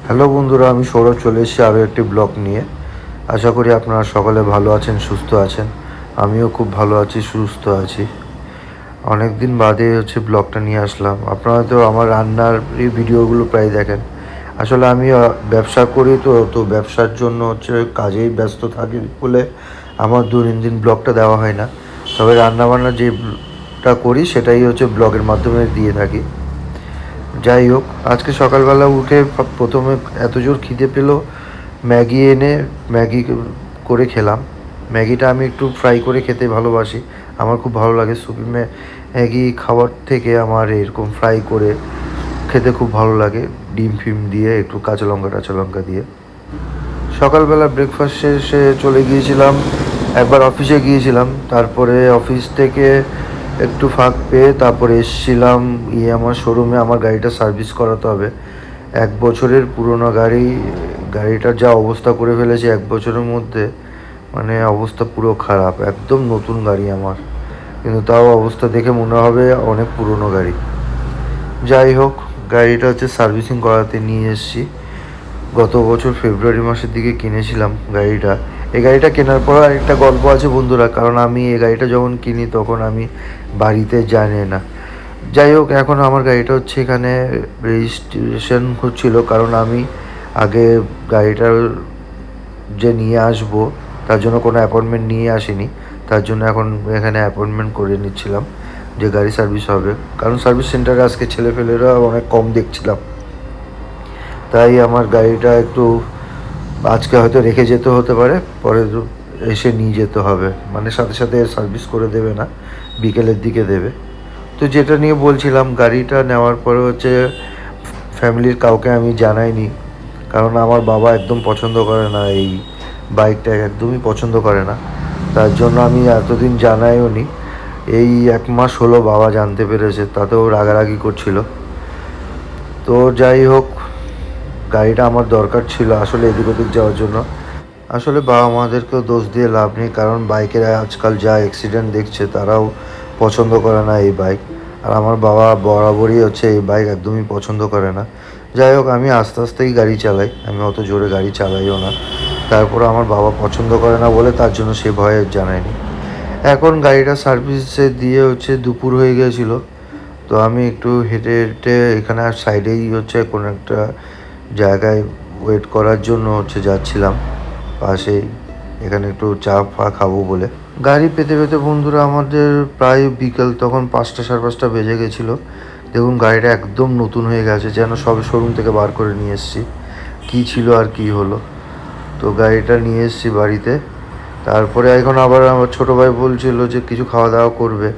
Hello বন্ধুরা, আমি সৌরভ চলে এসেছি আরও একটি ব্লগ নিয়ে। আশা করি আপনারা সকলে ভালো আছেন, সুস্থ আছেন। আমিও খুব ভালো আছি, সুস্থ আছি। অনেক দিন বাদে ব্লগটা নিয়ে আসলাম। আপনারা তো আমার রান্নার এই ভিডিওগুলো প্রায় দেখেন। আসলে আমি ব্যবসা করি, তো ব্যবসার জন্য কাজেই ব্যস্ত থাকি বলে আমার দৈনন্দিন ব্লগটা দেওয়া হয় না। তবে রান্নাবান্না যেটা করি সেটাই ব্লগের মাধ্যমে দিয়ে থাকি। যাই হোক, আজকে সকালবেলা উঠে প্রথমে এত জোর খিদে পেলো, ম্যাগি এনে ম্যাগি করে খেলাম। ম্যাগিটা আমি একটু ফ্রাই করে খেতে ভালোবাসি, আমার খুব ভালো লাগে। সুপি ম্যাগি খাওয়ার থেকে আমার এরকম ফ্রাই করে খেতে খুব ভালো লাগে, ডিম ফিম দিয়ে, একটু কাঁচা লঙ্কা দিয়ে। সকালবেলা ব্রেকফাস্ট শেষে চলে গিয়েছিলাম, একবার অফিসে গিয়েছিলাম। তারপরে অফিস থেকে একটু ফাঁক পেয়ে তারপরে এসেছিলাম আমার শোরুমে। আমার গাড়িটা সার্ভিস করাতে হবে। 1 বছরের পুরনো গাড়িটার যা অবস্থা করে ফেলেছে 1 বছরের মধ্যে, মানে অবস্থা পুরো খারাপ। একদম নতুন গাড়ি আমার, কিন্তু তাও অবস্থা দেখে মনে হবে অনেক পুরনো গাড়ি। যাই হোক, গাড়িটা সার্ভিসিং করাতে নিয়ে এসেছি। গত বছর ফেব্রুয়ারি মাসের দিকে কিনেছিলাম গাড়িটা। এই গাড়িটা কেনার পর একটা গল্প আছে বন্ধুরা, কারণ আমি এই গাড়িটা যখন কিনি তখন আমি বাড়িতে জানি না। যাই হোক, এখন আমার গাড়িটা এখানে রেজিস্ট্রেশন হচ্ছিল, কারণ আমি আগে গাড়িটার যে নিয়ে আসবো তার জন্য কোনো অ্যাপয়েন্টমেন্ট নিয়ে আসিনি। তার জন্য এখন এখানে অ্যাপয়েন্টমেন্ট করে নিচ্ছিলাম যে গাড়ি সার্ভিস হবে, কারণ সার্ভিস সেন্টারে আজকে ছেলেপেলেরা অনেক কম দেখছিলাম। তাই আমার গাড়িটা একটু আজকে হয়তো রেখে যেতে হতে পারে, পরে এসে নিয়ে যেতে হবে। মানে সাথে সাথে সার্ভিস করে দেবে না, বিকেলের দিকে দেবে। তো যেটা নিয়ে বলছিলাম, গাড়িটা নেওয়ার পরে ফ্যামিলির কাউকে আমি জানাইনি, কারণ আমার বাবা একদম পছন্দ করে না, এই বাইকটা একদমই পছন্দ করে না। তার জন্য আমি এতদিন জানাইও নি। এই 1 মাস হলো বাবা জানতে পেরেছে, তাতেও রাগারাগি করছিল। তো যাই হোক, গাড়িটা আমার দরকার ছিল আসলে এদিক ওদিক যাওয়ার জন্য। আসলে বাবা মাদেরকেও দোষ দিয়ে লাভ নেই, কারণ বাইকের আজকাল যা অ্যাক্সিডেন্ট দেখছে তারাও পছন্দ করে না এই বাইক। আর আমার বাবা বরাবরই এই বাইক একদমই পছন্দ করে না। যাই হোক, আমি আস্তে আস্তেই গাড়ি চালাই, আমি অত জোরে গাড়ি চালাইও না। তারপরে আমার বাবা পছন্দ করে না বলে তার জন্য সে ভয়ে জানায়নি। এখন গাড়িটা সার্ভিসে দিয়ে দুপুর হয়ে গিয়েছিলো। তো আমি একটু হেঁটে হেঁটে এখানে সাইডেই কোনো একটা জায়গায় ওয়েট করার জন্য যাচ্ছিলাম পাশেই, এখানে একটু চা ফা খাবো বলে। গাড়ি পেতে পেতে বন্ধুরা আমাদের প্রায় বিকেল তখন 5টা 5:30 বেজে গেছিলো। দেখুন, গাড়িটা একদম নতুন হয়ে গেছে, যেন সবে শোরুম থেকে বার করে নিয়ে এসেছি। কী ছিল আর কী হলো। তো গাড়িটা নিয়ে এসেছি বাড়িতে। তারপরে এখন আবার আমার ছোটো ভাই বলছিল যে কিছু খাওয়া দাওয়া করবে।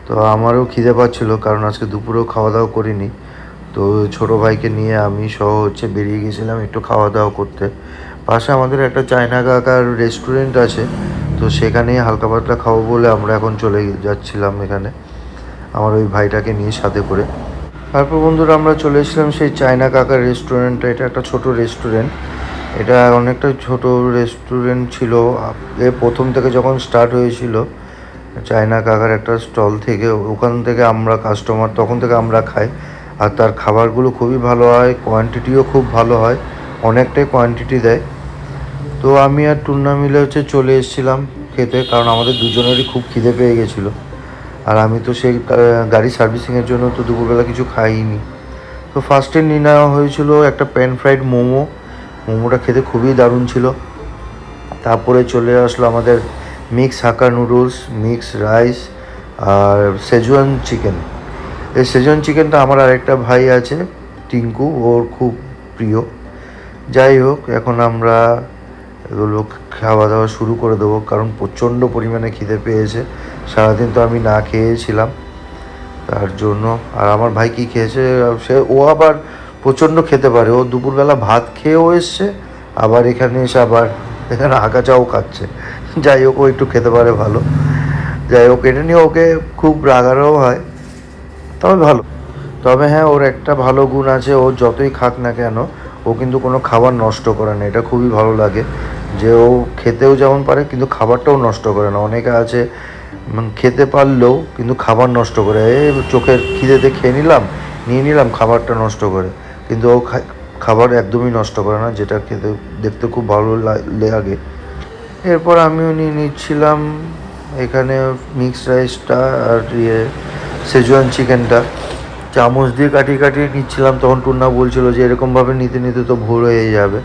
তো আমারও খিদে পাচ্ছিলো, কারণ আজকে দুপুরেও খাওয়া দাওয়া করিনি। তো ছোটো ভাইকে নিয়ে আমি সহ বেরিয়ে গেছিলাম একটু খাওয়া দাওয়া করতে। পাশে আমাদের একটা চায়না কাকার রেস্টুরেন্ট আছে, তো সেখানেই হালকা পাতলা খাবো বলে আমরা এখন চলে যাচ্ছিলাম এখানে আমার ওই ভাইটাকে নিয়ে সাথে করে। তারপর বন্ধুরা আমরা চলে এসেছিলাম সেই চায়না কাকার রেস্টুরেন্টটা। এটা একটা ছোট রেস্টুরেন্ট, এটা অনেকটা ছোট রেস্টুরেন্ট ছিল। প্রথম থেকে যখন স্টার্ট হয়েছিল চায়না কাকার একটা স্টল থেকে, ওখান থেকে আমরা কাস্টমার, তখন থেকে আমরা খাই। আর তার খাবারগুলো খুবই ভালো হয়, কোয়ান্টিটিও খুব ভালো হয়, অনেকটাই কোয়ান্টিটি দেয়। তো আমি আর টুন্না মিলে চলে এসেছিলাম খেতে, কারণ আমাদের দুজনেরই খুব খিদে পেয়ে গেছিলো। আর আমি তো সেই গাড়ি সার্ভিসিংয়ের জন্য তো দুপুরবেলা কিছু খাইনি। তো ফার্স্টে নিয়ে নেওয়া হয়েছিল একটা প্যান ফ্রাইড মোমোটা খেতে খুবই দারুণ ছিল। তারপরে চলে আসলো আমাদের মিক্স হাক্কা নুডলস, মিক্স রাইস আর সেজওয়ান চিকেন। এই সেজওয়ান চিকেনটা আমার আরেকটা ভাই আছে টিঙ্কু, ওর খুব প্রিয়। যাই হোক, এখন আমরা এগুলো খাওয়া দাওয়া শুরু করে দেবো, কারণ প্রচণ্ড পরিমাণে খিদে পেয়েছে। সারাদিন তো আমি না খেয়েছিলাম তার জন্য। আর আমার ভাই কী খেয়েছে, ও আবার প্রচণ্ড খেতে পারে। ও দুপুরবেলা ভাত খেয়েও এসছে, আবার এখানে এসে আবার এখানে আগাচাও খাচ্ছে। যাই হোক, ও একটু খেতে পারে ভালো। যাই হোক, এটা নিয়ে ওকে খুব রাগারও হয়, তবে ভালো। তবে হ্যাঁ, ওর একটা ভালো গুণ আছে, ও যতই খাক না কেন ও কিন্তু কোনো খাবার নষ্ট করে না। এটা খুবই ভালো লাগে যে ও খেতেও যেমন পারে কিন্তু খাবারটাও নষ্ট করে না। অনেকে আছে খেতে পারলেও কিন্তু খাবার নষ্ট করে, চোখের খিদেতে খেয়ে নিয়ে নিলাম খাবারটা নষ্ট করে। কিন্তু ও খাবার একদমই নষ্ট করে না, যেটা খেতে দেখতে খুব ভালো লাগে। এরপর আমিও নিয়ে নিচ্ছিলাম এখানে মিক্সড রাইসটা আর সেজওয়ান চিকেনটা। চামচ দিয়ে কাটিয়ে নিচ্ছিলাম, তখন টুন্না বলছিল যে এরকমভাবে নিতে নিতে তো ভোর হয়ে যাবে।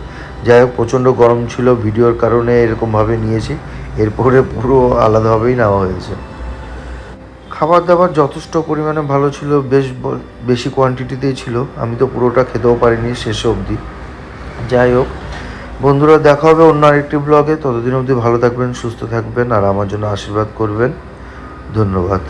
যাই হোক, প্রচণ্ড গরম ছিল, ভিডিওর কারণে এরকমভাবে নিয়েছি। এরপরে পুরো আলাদাভাবেই নেওয়া হয়েছে। খাবার দাবার যথেষ্ট পরিমাণে ভালো ছিল, বেশি কোয়ান্টিটিতেই ছিল। আমি তো পুরোটা খেতেও পারিনি শেষে অবধি। যাই হোক বন্ধুরা, দেখা হবে অন্য আরেকটি ব্লগে। ততদিন অবধি ভালো থাকবেন, সুস্থ থাকবেন আর আমার জন্য আশীর্বাদ করবেন। ধন্যবাদ।